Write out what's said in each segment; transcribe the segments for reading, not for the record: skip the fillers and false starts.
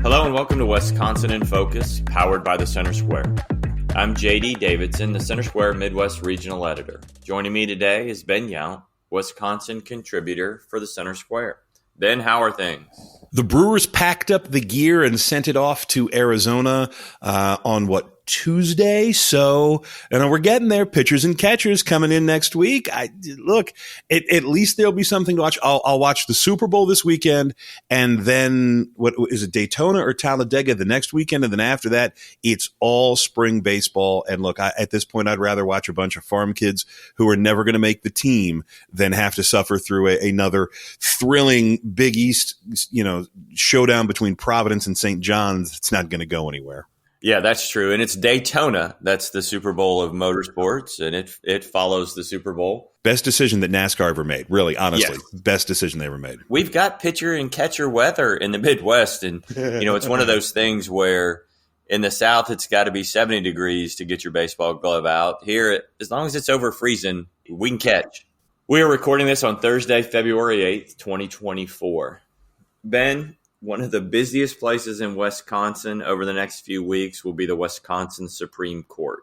Hello and welcome to Wisconsin in Focus, powered by the Center Square. I'm JD Davidson, the Center Square Midwest Regional Editor. Joining me today is Ben Yount, Wisconsin contributor for the Center Square. Ben, how are things? The Brewers packed up the gear and sent it off to Arizona on Tuesday. So, we're getting there. Pitchers and catchers coming in next week. At least there'll be something to watch. I'll watch the Super Bowl this weekend, and then what is it, Daytona or Talladega the next weekend, and then after that, it's all spring baseball. And look, at this point, I'd rather watch a bunch of farm kids who are never going to make the team than have to suffer through another thrilling Big East, showdown between Providence and St. John's. It's not going to go anywhere. Yeah, that's true. And it's Daytona. That's the Super Bowl of motorsports, and it follows the Super Bowl. Best decision that NASCAR ever made, really, honestly. Yes. Best decision they ever made. We've got pitcher and catcher weather in the Midwest, and it's one of those things where in the South it's got to be 70 degrees to get your baseball glove out. Here, as long as it's over freezing, we can catch. We are recording this on Thursday, February 8th, 2024. Ben, one of the busiest places in Wisconsin over the next few weeks will be the Wisconsin Supreme Court.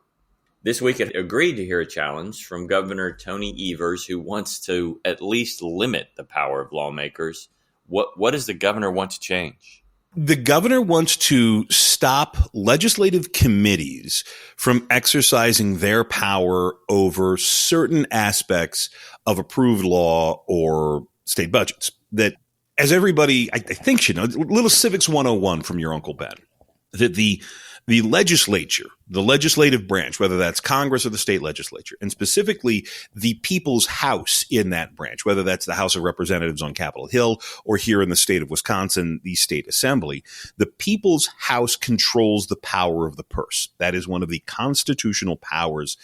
This week it agreed to hear a challenge from Governor Tony Evers, who wants to at least limit the power of lawmakers. What does the governor want to change? The governor wants to stop legislative committees from exercising their power over certain aspects of approved law or state budgets. That, as everybody, I think, should know, little civics 101 from your Uncle Ben, that the legislature, the legislative branch, whether that's Congress or the state legislature, and specifically the people's house in that branch, whether that's the House of Representatives on Capitol Hill or here in the state of Wisconsin, the state assembly, the people's house controls the power of the purse. That is one of the constitutional powers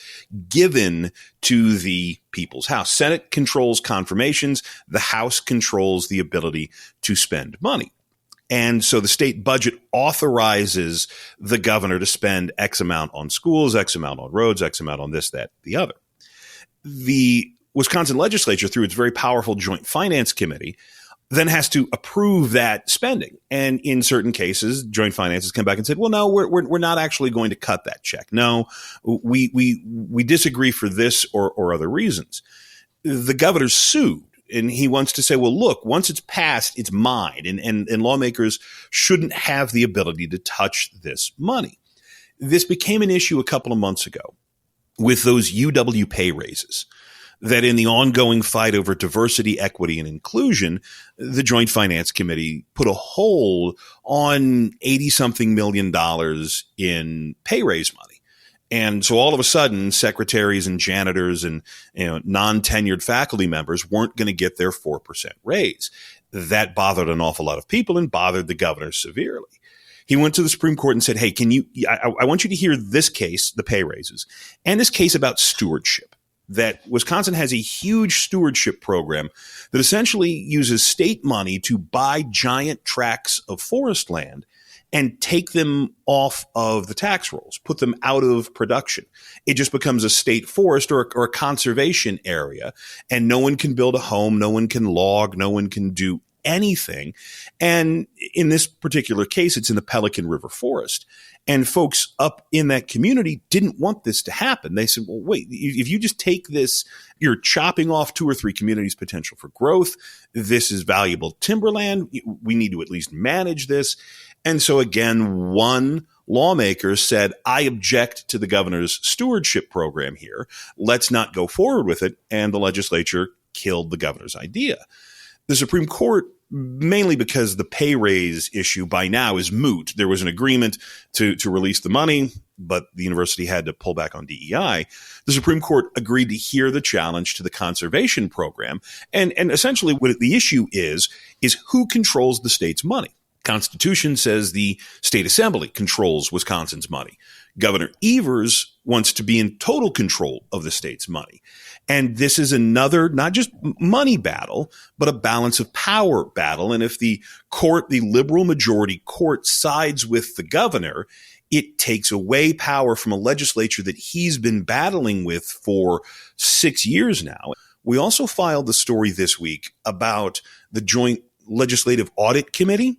given to the people's house. Senate controls confirmations. The House controls the ability to spend money. And so the state budget authorizes the governor to spend X amount on schools, X amount on roads, X amount on this, that, the other. The Wisconsin legislature, through its very powerful Joint Finance Committee, then has to approve that spending. And in certain cases, Joint Finance has come back and said, well, no, we're not actually going to cut that check. No, we disagree for this or other reasons. The governor sued. And he wants to say, well, look, once it's passed, it's mine. And lawmakers shouldn't have the ability to touch this money. This became an issue a couple of months ago with those UW pay raises, that in the ongoing fight over diversity, equity, and inclusion, the Joint Finance Committee put a hold on $80-something million in pay raise money. And so all of a sudden, secretaries and janitors and non-tenured faculty members weren't going to get their 4% raise. That bothered an awful lot of people and bothered the governor severely. He went to the Supreme Court and said, hey, I want you to hear this case, the pay raises, and this case about stewardship, that Wisconsin has a huge stewardship program that essentially uses state money to buy giant tracts of forest land and take them off of the tax rolls, put them out of production. It just becomes a state forest or a conservation area, and no one can build a home, no one can log, no one can do anything. And in this particular case, it's in the Pelican River Forest. And folks up in that community didn't want this to happen. They said, well, wait, if you just take this, you're chopping off 2 or 3 communities' potential for growth. This is valuable timberland. We need to at least manage this. And so again, one lawmaker said, I object to the governor's stewardship program here. Let's not go forward with it. And the legislature killed the governor's idea. The Supreme Court, mainly because the pay raise issue by now is moot. There was an agreement to release the money, but the university had to pull back on DEI. The Supreme Court agreed to hear the challenge to the conservation program. And essentially what the issue is who controls the state's money. Constitution says the state assembly controls Wisconsin's money. Governor Evers wants to be in total control of the state's money. And this is another, not just money battle, but a balance of power battle. And if the court, the liberal majority court, sides with the governor, it takes away power from a legislature that he's been battling with for 6 years now. We also filed the story this week about the Joint Legislative Audit Committee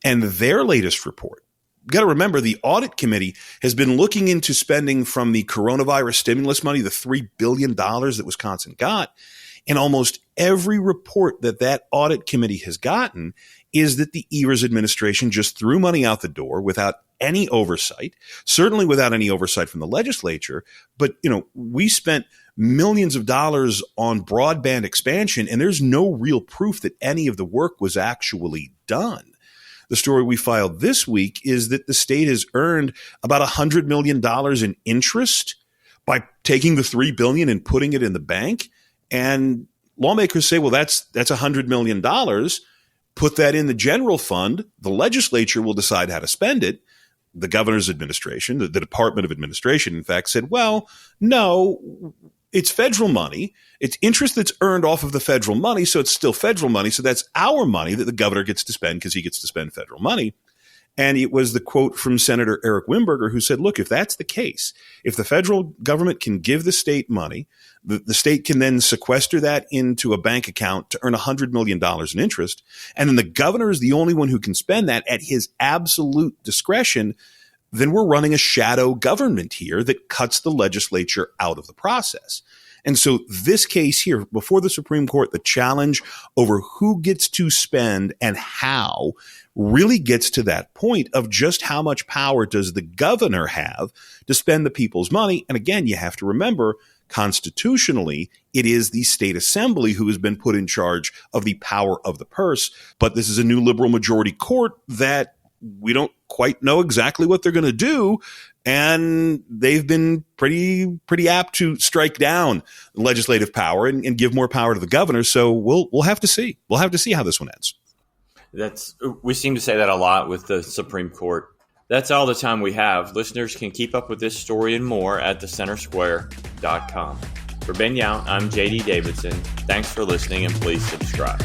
And their latest report, you got to remember, the audit committee has been looking into spending from the coronavirus stimulus money, the $3 billion that Wisconsin got. And almost every report that audit committee has gotten is that the Evers administration just threw money out the door without any oversight, certainly without any oversight from the legislature. But, we spent millions of dollars on broadband expansion, and there's no real proof that any of the work was actually done. The story we filed this week is that the state has earned about $100 million in interest by taking the $3 billion and putting it in the bank. And lawmakers say, well, that's $100 million. Put that in the general fund. The legislature will decide how to spend it. The governor's administration, the Department of Administration, in fact, said, well, no, it's federal money. It's interest that's earned off of the federal money, so it's still federal money. So that's our money that the governor gets to spend because he gets to spend federal money. And it was the quote from Senator Eric Wimberger who said, look, if that's the case, if the federal government can give the state money, the state can then sequester that into a bank account to earn $100 million in interest. And then the governor is the only one who can spend that at his absolute discretion. Then we're running a shadow government here that cuts the legislature out of the process. And so this case here, before the Supreme Court, the challenge over who gets to spend and how really gets to that point of just how much power does the governor have to spend the people's money. And again, you have to remember, constitutionally, it is the state assembly who has been put in charge of the power of the purse. But this is a new liberal majority court that we don't quite know exactly what they're going to do. And they've been pretty apt to strike down legislative power and give more power to the governor. So we'll have to see. We'll have to see how this one ends. We seem to say that a lot with the Supreme Court. That's all the time we have. Listeners can keep up with this story and more at thecentersquare.com. For Ben Yount, I'm JD Davidson. Thanks for listening, and please subscribe.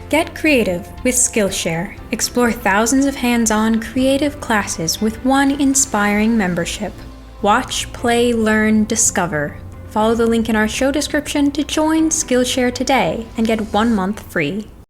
Get creative with Skillshare. Explore thousands of hands-on creative classes with one inspiring membership. Watch, play, learn, discover. Follow the link in our show description to join Skillshare today and get 1 month free.